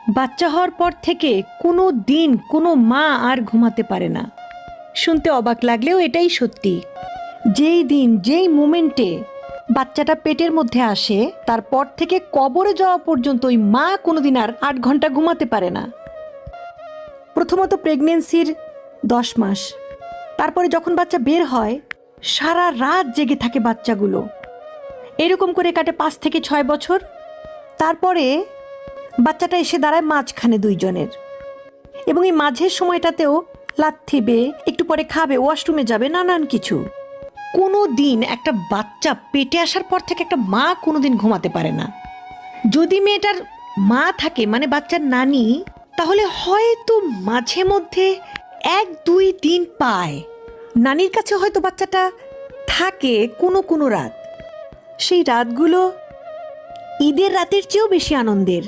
বাচ্চা হওয়ার পর থেকে কোনো দিন কোনো মা আর ঘুমাতে পারে না। শুনতে অবাক লাগলেও এটাই সত্যি। যেই দিন যেই মোমেন্টে বাচ্চাটা পেটের মধ্যে আসে তারপর থেকে কবরে যাওয়া পর্যন্ত ওই মা কোনোদিন আর 8 ঘন্টা ঘুমাতে পারে না। প্রথমত প্রেগনেন্সির 10 মাস, তারপরে যখন বাচ্চা বের হয় সারা রাত জেগে থাকে বাচ্চাগুলো। এরকম করে কাটে 5 থেকে 6 বছর। তারপরে বাচ্চাটা এসে দাঁড়ায় মাঝখানে দুইজনের, এবং এই মাঝের সময়টাতেও লাথিবে, একটু পরে খাবে, ওয়াশরুমে যাবে, নানান কিছু। কোনো দিন একটা বাচ্চা পেটে আসার পর থেকে একটা মা কোনো দিন ঘুমাতে পারে না। যদি মেয়েটার মা থাকে মানে বাচ্চার নানি, তাহলে হয়তো মাঝে মধ্যে 1-2 দিন পায়। নানির কাছে হয়তো বাচ্চাটা থাকে কোনো রাত। সেই রাতগুলো ঈদের রাতের চেয়েও বেশি আনন্দের।